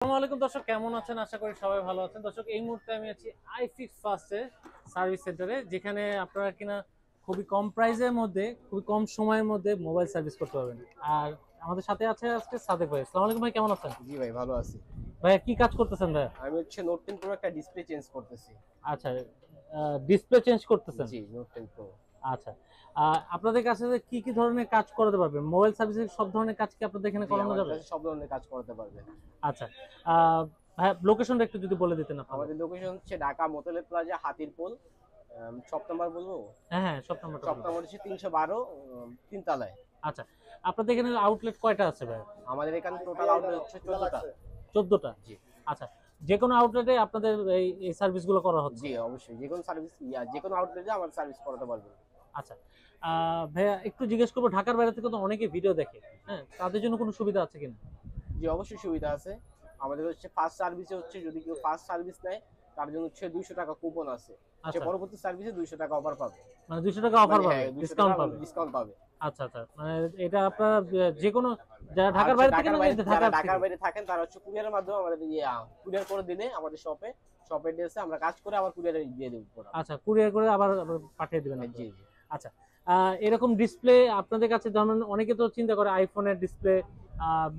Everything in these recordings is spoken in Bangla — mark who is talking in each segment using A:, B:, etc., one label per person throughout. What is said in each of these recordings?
A: আসসালামু আলাইকুম দর্শক, কেমন আছেন? আশা করি সবাই ভালো আছেন। দর্শক, এই মুহূর্তে আমি আছি আইফিক্স ফার্স্টের সার্ভিস সেন্টারে, যেখানে আপনারা কিনা খুবই কম প্রাইসের মধ্যে, খুবই কম সময়ের মধ্যে মোবাইল সার্ভিস করতে পারবেন। আর আমাদের সাথে আছে আজকে সাদেক ভাই। আসসালামু আলাইকুম ভাই, কেমন আছেন?
B: জি ভাই, ভালো আছি।
A: ভাইয়া কি কাজ করতেছেন ভাইয়া?
B: আমি নোট 10 প্রো একটা ডিসপ্লে চেঞ্জ করতেছি।
A: আচ্ছা, ডিসপ্লে চেঞ্জ করতেছেন।
B: জি, নোট 10 প্রো।
A: আচ্ছা, আপনাদের কাছে কি কি ধরনের কাজ করাতে পারবেন? মোবাইল সার্ভিসের সব ধরনের কাজ কি আপনাদের এখানে
B: জি,
A: করানো
B: আমাদের
A: যাবে?
B: কাছে সব ধরনের কাজ করাতে পারবেন।
A: আচ্ছা, ভাইয়া লোকেশনটা একটু যদি বলে দিতেন আপনাদের।
B: আমাদের লোকেশন হচ্ছে Dhaka Motaleb plaza, Hatirpool. Shop number বলবো?
A: হ্যাঁ হ্যাঁ, সব নাম্বারটা
B: শপ
A: বলুন।
B: নাম্বার হচ্ছে 312, তিনতলায়।
A: আচ্ছা, আপনাদের এখানে আউটলেট কয়টা আছে ভাই?
B: আমাদের এখানে টোটাল আউটলেট হচ্ছে 14টা।
A: 14টা।
B: জি
A: আচ্ছা, যে কোনো আউটলেটে আপনাদের এই সার্ভিসগুলো করা হচ্ছে?
B: জি, অবশ্যই যে কোনো সার্ভিস যে কোনো আউটলেটে আমার সার্ভিস করাতে পারবেন।
A: আচ্ছা, ভাইয়া একটু জিজ্ঞেস করবো, ঢাকার বাইরে থেকে তো অনেকে ভিডিও দেখে, হ্যাঁ, তাদের জন্য কোনো সুবিধা আছে কিনা?
B: জি, অবশ্যই সুবিধা আছে। আমাদের হচ্ছে ফার্স্ট সার্ভিসে হচ্ছে যদি কেউ ফার্স্ট সার্ভিস নেয় তার জন্য হচ্ছে 200 টাকা কুপন আছে। সে
A: আচ্ছা,
B: পরবর্তী সার্ভিসে 200 টাকা অফার পাবে।
A: মানে 200 টাকা অফার
B: মানে
A: পাবে,
B: হ্যাঁ, 200
A: ডিসকাউন্ট
B: টাকা
A: পাবে।
B: ডিসকাউন্ট পাবে।
A: আচ্ছা আচ্ছা, মানে এটা আপনারা যে কোনো, যারা
B: আর
A: ঢাকার
B: হচ্ছে
A: বাইরে থেকে না,
B: যারা
A: ঢাকার
B: ঢাকার
A: থেকে?
B: বাইরে থাকেন তারা হচ্ছে কুরিয়ারের মাধ্যমে আমাদের কুরিয়ার করে দিলে আমাদের শপে এসে আমরা কাজ করে আবার কুরিয়ারে দিয়ে দেবো প্রোডাক্ট।
A: আচ্ছা, কুরিয়ার করে আবার আবার পাঠিয়ে দিবেন
B: জি
A: আপনারা।
B: জি।
A: আচ্ছা, এরকম ডিসপ্লে আপনাদের কাছে, যেমন অনেকে তো চিন্তা করে আইফোনের ডিসপ্লে,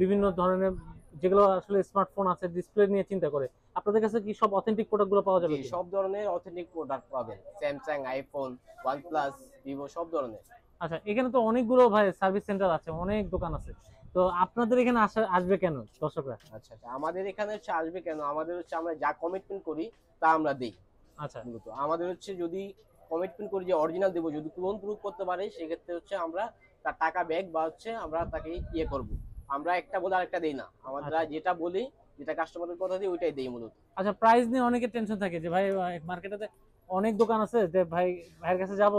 A: বিভিন্ন ধরনের যেগুলো আসলে স্মার্টফোন আছে ডিসপ্লে নিয়ে চিন্তা করে, আপনাদের কাছে কি সব অথেন্টিক প্রোডাক্টগুলো পাওয়া যাবে
B: জি,
A: কি?
B: সব ধরনের অথেন্টিক প্রোডাক্ট পাবেন, স্যামসাং, আইফোন, ওয়ানপ্লাস, ভিভো সব ধরনের।
A: আচ্ছা, এখানে তো অনেকগুলো ভাই সার্ভিস সেন্টার আছে, অনেক দোকান আছে, তো আপনাদের এখানে আসবে কেন দর্শকরা?
B: আচ্ছা আচ্ছা, আমাদের এখানে হচ্ছে আসবে কেন, আমাদের হচ্ছে আমরা যা কমিটমেন্ট করি তা আমরা দেই।
A: আচ্ছা
B: মূলত আমাদের হচ্ছে যদি কমিটমেন্ট করি যে অরিজিনাল দেবো, যদি ক্লোন প্রুফ করতে পারে সেক্ষেত্রে হচ্ছে আমরা তার টাকা ব্যাক বা হচ্ছে আমরা তাকে করব। আমরা একটা বলে আরেকটা দেই না, আমরা
A: আচ্ছা
B: যেটা বলি, যেটা কাস্টমারের কথা দিই ওইটাই দেই মূলত।
A: আচ্ছা, প্রাইস নিয়ে অনেকের টেনশন থাকে যে ভাই মার্কেটে অনেক দোকান আছে, যে ভাইয়ের কাছে যাব,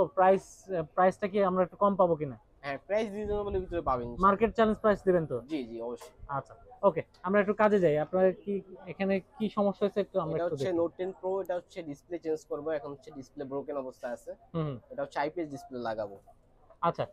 A: প্রাইসটা কি আমরা একটু কম পাবো কিনা?
B: হ্যাঁ, প্রাইস রিজনেবলের ভিতরে পাবেন ইনশাআল্লাহ।
A: মার্কেট চ্যালেঞ্জ প্রাইস দিবেন তো?
B: জি জি, অবশ্যই।
A: আচ্ছা, ওকে, আমরা একটু কাজে যাই। আপনার কি এখানে কি সমস্যা হয়েছে একটু আমরা
B: এটা
A: একটু
B: হচ্ছে
A: দেখি।
B: নোট 10 প্রো, এটা হচ্ছে ডিসপ্লে চেঞ্জ করবো, এখন হচ্ছে ডিসপ্লে ব্রোকেন অবস্থায় আছে।
A: হুম হুম।
B: এটা হচ্ছে আইপিএস ডিসপ্লে লাগাবো।
A: আচ্ছা,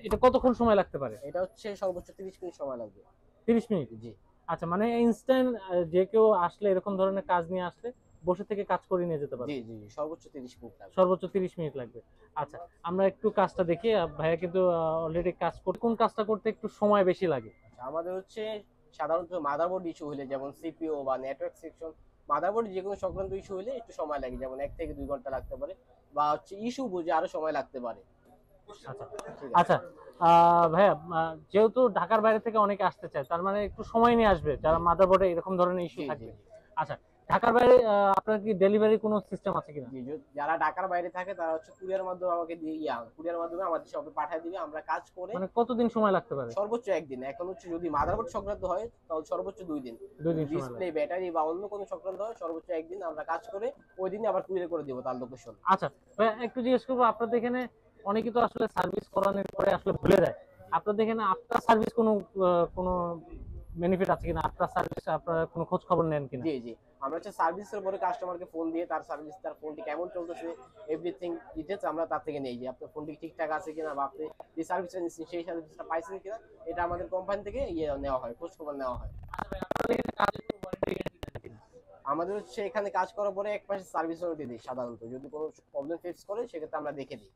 A: এটা কতক্ষণ সময় লাগতে পারে?
B: এটা হচ্ছে সর্বোচ্চ 30 মিনিট সময় লাগবে।
A: 30 মিনিট?
B: জি
A: আচ্ছা, মানে ইনস্ট্যান্ট, যে কেউ আসলে এরকম ধরনের কাজ নিয়ে আসলে বসে থেকে কাজ করে নিয়ে যেতে
B: জি
A: পারবে?
B: জি, সর্বোচ্চ 30 মিনিট লাগবে।
A: সর্বোচ্চ 30 মিনিট লাগবে। আচ্ছা, আমরা একটু কাজটা দেখি। ভাইয়া কিন্তু অলরেডি কাজ করতে, কোন কাজটা করতে একটু সময় বেশি লাগে?
B: আচ্ছা, আমাদের হচ্ছে সাধারণত মাদারবোর্ড ইস্যু হলে, যেমন সিপিইউ বা নেটওয়ার্ক সেকশন, মাদারবোর্ড যে কোনো সংক্রান্ত ইস্যু হলে একটু সময় লাগে, যেমন 1 থেকে 2 ঘন্টা লাগতে পারে, বা হচ্ছে ইস্যু বুঝে আরো সময় লাগতে পারে।
A: আচ্ছা
B: ঠিক আছে।
A: আচ্ছা, ভাইয়া যেহেতু ঢাকার বাইরে থেকে অনেকে আসতে চায়, তার মানে একটু সময় নিয়ে আসবে যারা
B: জি
A: মাদারবোর্ডে এরকম ধরনের ইস্যু
B: জি জি
A: থাকবে।
B: জি।
A: আচ্ছা, ঢাকার বাইরে আপনার কি ডেলিভারি কোনো সিস্টেম আছে কিনা?
B: জি, যারা ঢাকার বাইরে থাকে তারা হচ্ছে কুরিয়ার মাধ্যমে আমাকে দিয়ে কুরিয়ার মাধ্যমে আমাদের শপে পাঠিয়ে দিবে, আমরা কাজ করে
A: মানে কতদিন সময় লাগতে পারে?
B: সর্বোচ্চ একদিন। এখন হচ্ছে যদি মাদারবোর্ড সংক্রান্ত হয় তাহলে সর্বোচ্চ 2 দিন।
A: 2 দিন সময়
B: ডিসপ্লে,
A: লাগে।
B: ব্যাটারি বা অন্য কোনো সংক্রান্ত হয় সর্বোচ্চ একদিন, আমরা কাজ করে ওই দিনই আবার কুরিয়ার করে দিব তার লোকেশন।
A: আচ্ছা ভাইয়া, একটু জিজ্ঞেস করবো, আপনাদের এখানে অনেকে তো আসলে সার্ভিস করানোর পরে আসলে ভুলে যায়, আপনাদের এখানে আফটার সার্ভিস কোনো বেনিফিট আছে কিনা? আফটার সার্ভিস আপনারা কোনো খোঁজ খবর নেন কিনা?
B: জি জি, আমরা হচ্ছে সার্ভিসের পরে কাস্টমারকে ফোন দিয়ে তার ফোনটি কেমন চলতেছে, এভরিথিং ডিটেলস আমরা তার থেকে নেই, যে আপনার ফোনটি ঠিকঠাক আছে কিনা বা আপনি যে সার্ভিসটা নিচ্ছেন সেই সার্ভিসটা পাইছেন কিনা, এটা আমাদের কোম্পানি থেকে নেওয়া হয়, খোঁজ খবর নেওয়া হয়।
A: আচ্ছা ভাই, আপনাদের এখানে কাজের কোনো ওয়ারেন্টি গ্যারান্টি দেন কিনা?
B: আমাদের হচ্ছে এখানে কাজ করার পরে 1 মাসের সার্ভিস ওয়ারেন্টি দিই সাধারণত, যদি কোনো প্রবলেম ফেস করে সেক্ষেত্রে আমরা দেখে দিই।